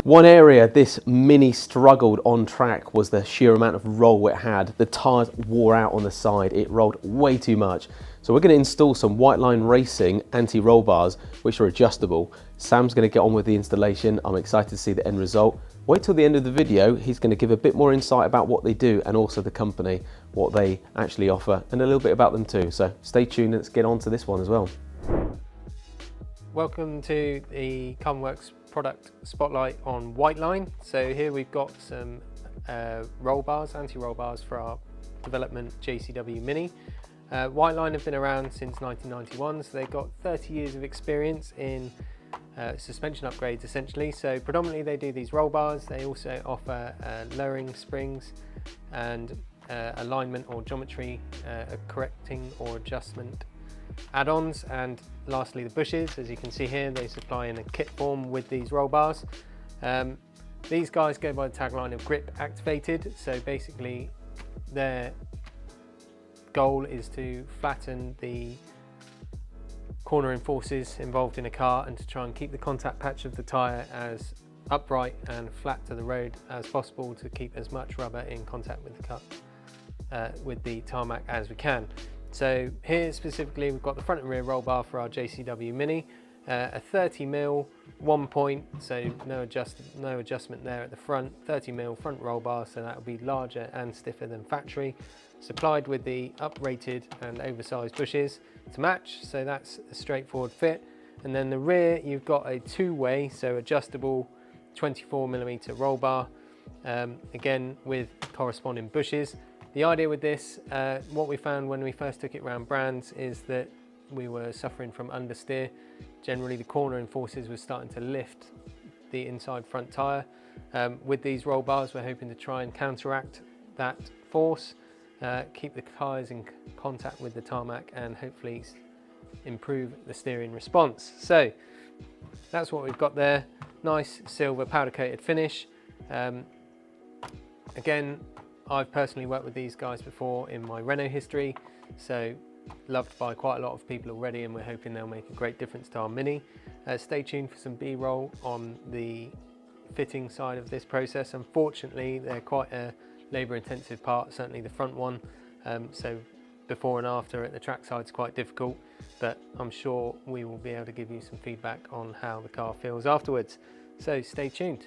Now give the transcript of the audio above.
One area this Mini struggled on track was the sheer amount of roll it had. The tyres wore out on the side, it rolled way too much. So we're going to install some Whiteline Racing anti-roll bars, which are adjustable. Sam's going to get on with the installation. I'm excited to see the end result. Wait till the end of the video, he's going to give a bit more insight about what they do and also the company, what they actually offer, and a little bit about them too. So stay tuned, let's get on to this one as well. Welcome to the Carbonwurks product spotlight on Whiteline. So here we've got some roll bars, anti-roll bars for our development JCW Mini. Whiteline have been around since 1991, so they've got 30 years of experience in suspension upgrades essentially. So predominantly they do these roll bars. They also offer lowering springs and alignment or geometry correcting or adjustment add-ons, and lastly the bushes. As you can see here, they supply in a kit form with these roll bars. These guys go by the tagline of grip activated, so basically their goal is to flatten the cornering forces involved in a car and to try and keep the contact patch of the tyre as upright and flat to the road as possible, to keep as much rubber in contact with the car, with the tarmac as we can. So here specifically we've got the front and rear roll bar for our JCW Mini, a 30mm 1 point, so no adjustment there at the front, 30mm front roll bar, so that will be larger and stiffer than factory, supplied with the uprated and oversized bushes to match, so that's a straightforward fit. And then the rear you've got a two-way, so adjustable 24mm roll bar, again with corresponding bushes. The idea with this, what we found when we first took it around brands, is that we were suffering from understeer. Generally the cornering forces were starting to lift the inside front tyre. With these roll bars we're hoping to try and counteract that force, keep the tyres in contact with the tarmac and hopefully improve the steering response. So that's what we've got there. Nice silver powder coated finish. Again, I've personally worked with these guys before in my Renault history, so loved by quite a lot of people already, and we're hoping they'll make a great difference to our Mini. Stay tuned for some B-roll on the fitting side of this process. Unfortunately, they're quite a labour intensive part, certainly the front one, so before and after at the trackside is quite difficult, but I'm sure we will be able to give you some feedback on how the car feels afterwards. So stay tuned.